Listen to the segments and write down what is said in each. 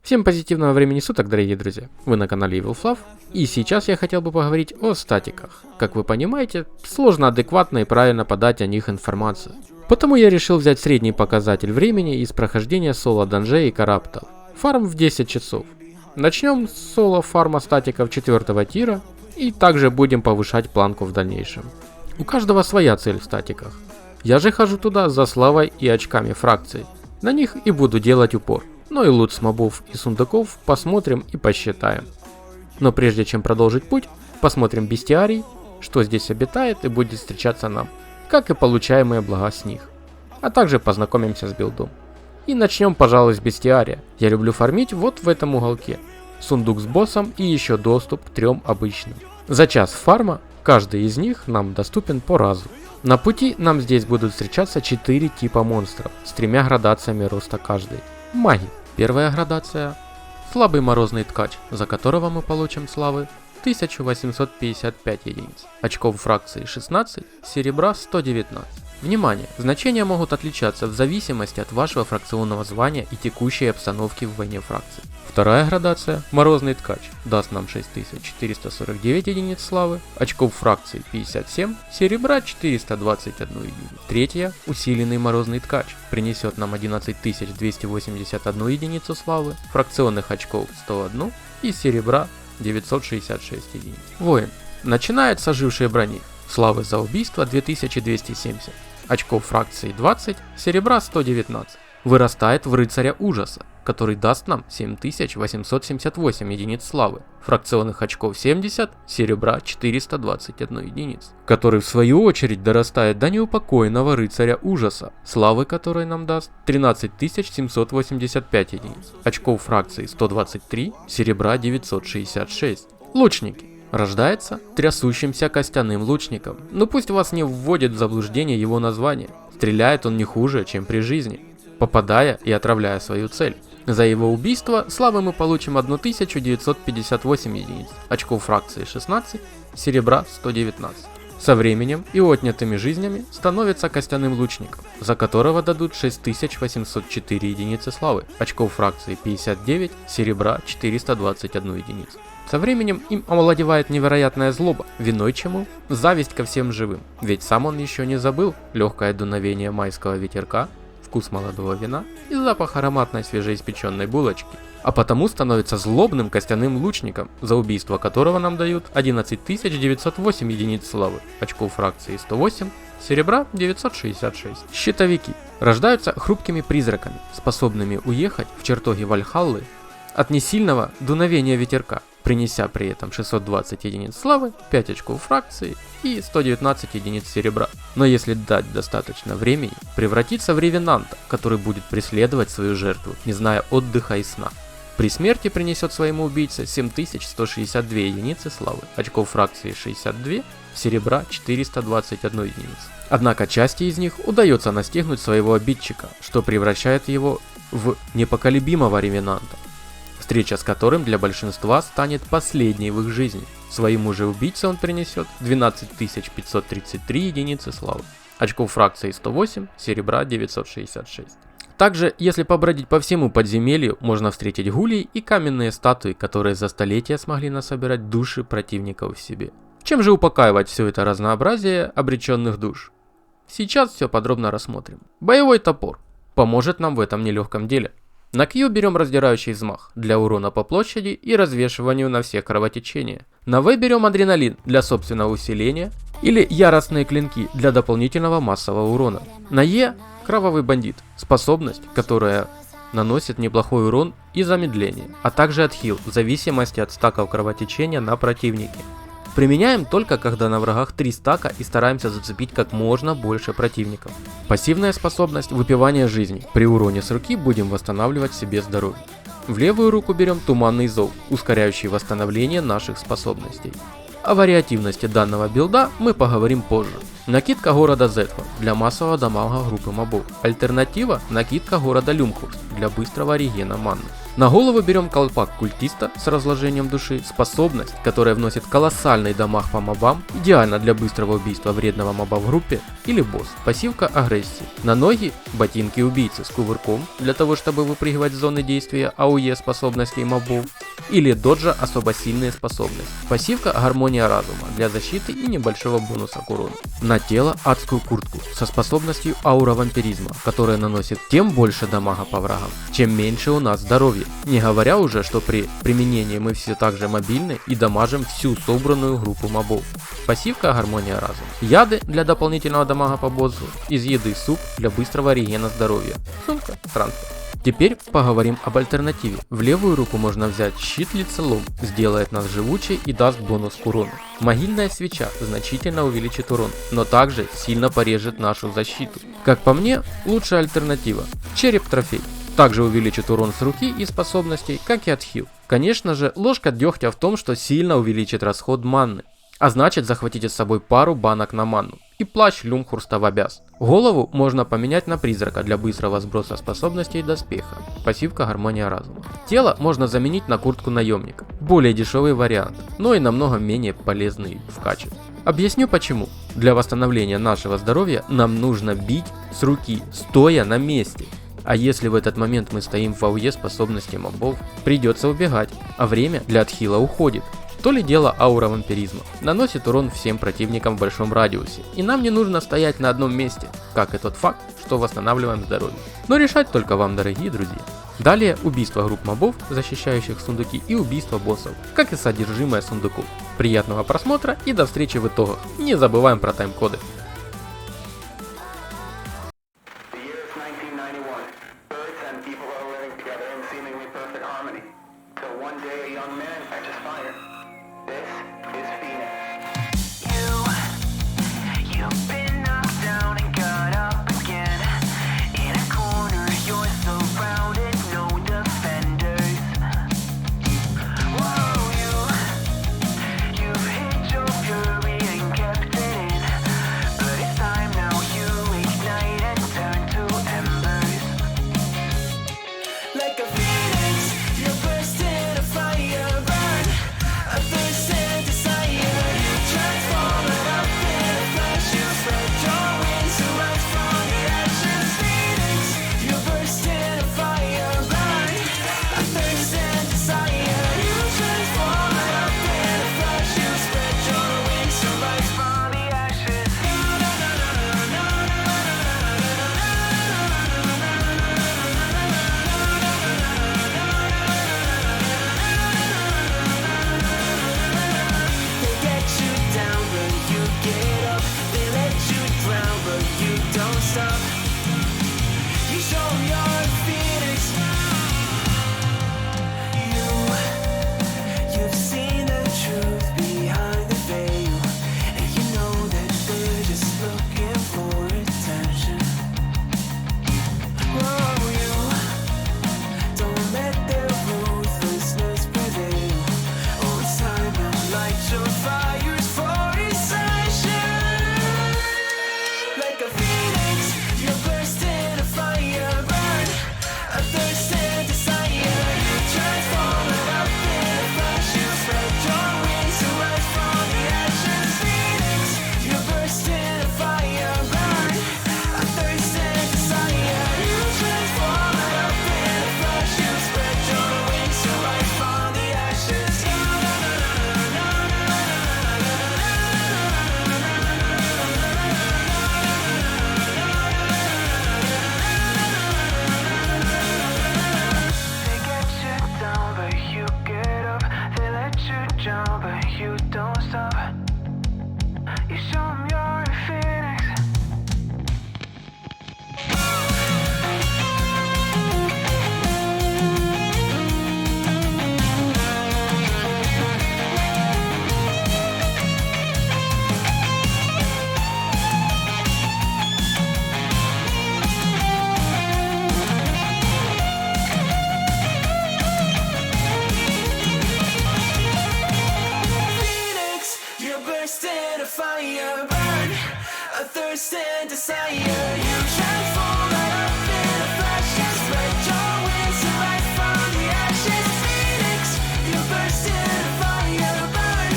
Всем позитивного времени суток, дорогие друзья, вы на канале EvilFluff, и сейчас я хотел бы поговорить о статиках. Как вы понимаете, сложно адекватно и правильно подать о них информацию. Потому я решил взять средний показатель времени из прохождения соло-данжей и караптов. Фарм в 10 часов. Начнем с соло-фарма статиков 4 тира, и также будем повышать планку в дальнейшем. У каждого своя цель в статиках. Я же хожу туда за славой и очками фракций. На них и буду делать упор. Ну и лут с мобов и сундуков посмотрим и посчитаем. Но прежде чем продолжить путь, посмотрим бестиарий, что здесь обитает и будет встречаться нам, как и получаемые блага с них. А также познакомимся с билдом. И начнем, пожалуй, с бестиария. Я люблю фармить вот в этом уголке. Сундук с боссом и еще доступ к 3 обычным. За час фарма каждый из них нам доступен по разу. На пути нам здесь будут встречаться 4 типа монстров с 3 градациями роста каждый. Маги. Первая градация – слабый морозный ткач, за которого мы получим славы 1855 единиц, очков фракции 16, серебра 119. Внимание! Значения могут отличаться в зависимости от вашего фракционного звания и текущей обстановки в войне фракций. Вторая градация – морозный ткач, даст нам 6449 единиц славы, очков фракции 57, серебра 421 единиц. Третья – усиленный морозный ткач, принесет нам 11281 единицу славы, фракционных очков 101 и серебра 966 единиц. Воин. Начинает с ожившей брони, славы за убийство 2270, очков фракции 20, серебра 119. Вырастает в рыцаря ужаса, который даст нам 7878 единиц славы, фракционных очков 70, серебра 421 единиц, который в свою очередь дорастает до неупокоенного рыцаря ужаса, славы которой нам даст 13785 единиц, очков фракции 123, серебра 966. Лучники. Рождается трясущимся костяным лучником, но пусть вас не вводит в заблуждение его название. Стреляет он не хуже, чем при жизни, попадая и отравляя свою цель. За его убийство славы мы получим 1958 единиц, очков фракции 16, серебра 119. Со временем и отнятыми жизнями становится костяным лучником, за которого дадут 6804 единицы славы, очков фракции 59, серебра 421 единицу. Со временем им овладевает невероятная злоба, виной чему зависть ко всем живым, ведь сам он еще не забыл легкое дуновение майского ветерка, вкус молодого вина и запах ароматной свежеиспеченной булочки, а потому становится злобным костяным лучником, за убийство которого нам дают 11908 единиц славы, очков фракции 108, серебра 966. Щитовики рождаются хрупкими призраками, способными уехать в чертоги Вальхаллы от несильного дуновения ветерка, принеся при этом 620 единиц славы, 5 очков фракции и 119 единиц серебра. Но если дать достаточно времени, превратится в ревенанта, который будет преследовать свою жертву, не зная отдыха и сна. При смерти принесет своему убийце 7162 единицы славы, очков фракции 62, серебра 421 единиц. Однако части из них удается настигнуть своего обидчика, что превращает его в непоколебимого ревенанта, встреча с которым для большинства станет последней в их жизни. Своему же убийце он принесет 12533 единицы славы, очков фракции 108, серебра 966. Также, если побродить по всему подземелью, можно встретить гулей и каменные статуи, которые за столетия смогли насобирать души противников в себе. Чем же упокаивать все это разнообразие обреченных душ? Сейчас все подробно рассмотрим. Боевой топор поможет нам в этом нелегком деле. На Q берем раздирающий взмах для урона по площади и развешиванию на все кровотечения. На V берем адреналин для собственного усиления или яростные клинки для дополнительного массового урона. На E кровавый бандит, способность, которая наносит неплохой урон и замедление, а также отхил в зависимости от стаков кровотечения на противнике. Применяем только когда на врагах 3 стака и стараемся зацепить как можно больше противников. Пассивная способность выпивания жизни. При уроне с руки будем восстанавливать себе здоровье. В левую руку берем туманный зов, ускоряющий восстановление наших способностей. О вариативности данного билда мы поговорим позже. Накидка города Зетхо для массового дамага группы мобов. Альтернатива – накидка города Люмхурст для быстрого регена манны. На голову берем колпак культиста с разложением души, способность, которая вносит колоссальный дамаг по мобам, идеально для быстрого убийства вредного моба в группе, или босс, пассивка агрессии. На ноги ботинки убийцы с кувырком, для того чтобы выпрыгивать с зоны действия АОЕ способностей мобов, или доджа особо сильные способности. Пассивка гармония разума для защиты и небольшого бонуса к урону. На тело адскую куртку со способностью аура вампиризма, которая наносит тем больше дамага по врагам, чем меньше у нас здоровья. Не говоря уже, что при применении мы все также мобильны и дамажим всю собранную группу мобов. Пассивка гармония разума. Яды для дополнительного дамага по боссу. Из еды суп для быстрого регена здоровья. Сумка, транспорт. Теперь поговорим об альтернативе. В левую руку можно взять щит лицелом, сделает нас живучей и даст бонус к урону. Могильная свеча значительно увеличит урон, но также сильно порежет нашу защиту. Как по мне, лучшая альтернатива. Череп трофей. Также увеличит урон с руки и способностей, как и отхил. Конечно же, ложка дегтя в том, что сильно увеличит расход манны. А значит, захватите с собой пару банок на манну. И плащ Люмхурста в обяз. Голову можно поменять на призрака для быстрого сброса способностей и доспеха. Пассивка гармония разума. Тело можно заменить на куртку наемника. Более дешевый вариант, но и намного менее полезный в качестве. Объясню почему. Для восстановления нашего здоровья нам нужно бить с руки, стоя на месте. А если в этот момент мы стоим в АОЕ способности мобов, придется убегать, а время для отхила уходит. То ли дело аура вампиризма. Наносит урон всем противникам в большом радиусе. И нам не нужно стоять на одном месте, как и тот факт, что восстанавливаем здоровье. Но решать только вам, дорогие друзья. Далее убийство групп мобов, защищающих сундуки, и убийство боссов, как и содержимое сундуков. Приятного просмотра и до встречи в итогах. Не забываем про тайм-коды. You spread burst into fire. You transform right up in a flash and spread your wings to rise from the ashes. Phoenix, you burst into fire, burn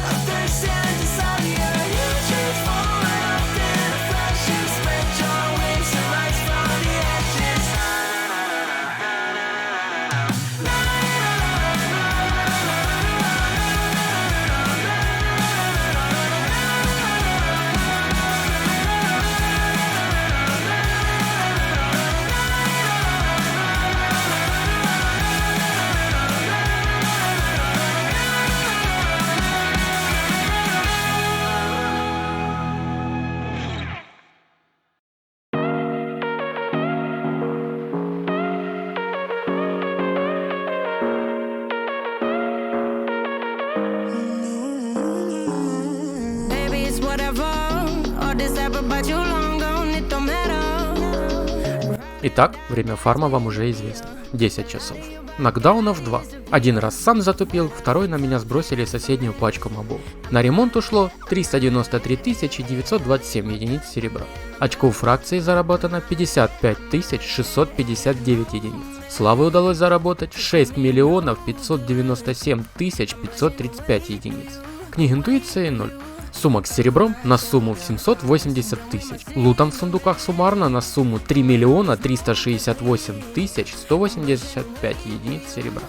a thirst and desire. You transform right up in a flash and spread your wings to rise from the ashes. Baby, it's whatever. All this ever, but you long gone, it don't matter. Итак, время фарма вам уже известно. 10 часов. Нокдаунов 2. Один раз сам затупил, второй на меня сбросили соседнюю пачку мобов. На ремонт ушло 393 927 единиц серебра. Очков фракции заработано 55 659 единиц. Славы удалось заработать 6 597 535 единиц. Книги интуиции 0. Сумок с серебром на сумму в 780 тысяч. Лутом в сундуках суммарно на сумму 3 368 185 единиц серебра.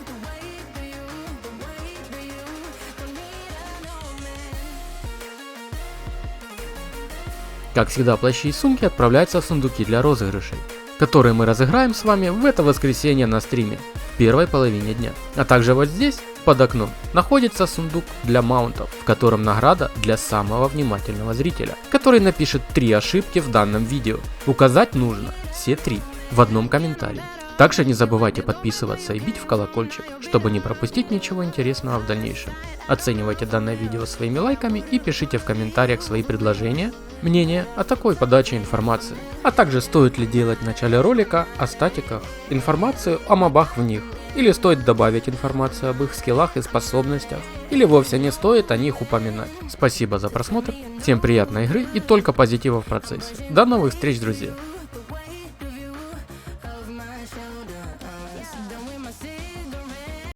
Как всегда, плащи и сумки отправляются в сундуки для розыгрышей, которые мы разыграем с вами в это воскресенье на стриме в первой половине дня. А также вот здесь, под окном, находится сундук для маунтов, в котором награда для самого внимательного зрителя, который напишет 3 ошибки в данном видео. Указать нужно все 3 в одном комментарии. Также не забывайте подписываться и бить в колокольчик, чтобы не пропустить ничего интересного в дальнейшем. Оценивайте данное видео своими лайками и пишите в комментариях свои предложения, мнения о такой подаче информации. А также стоит ли делать в начале ролика о статиках, информацию о мобах в них, или стоит добавить информацию об их скиллах и способностях, или вовсе не стоит о них упоминать. Спасибо за просмотр, всем приятной игры и только позитива в процессе. До новых встреч, друзья!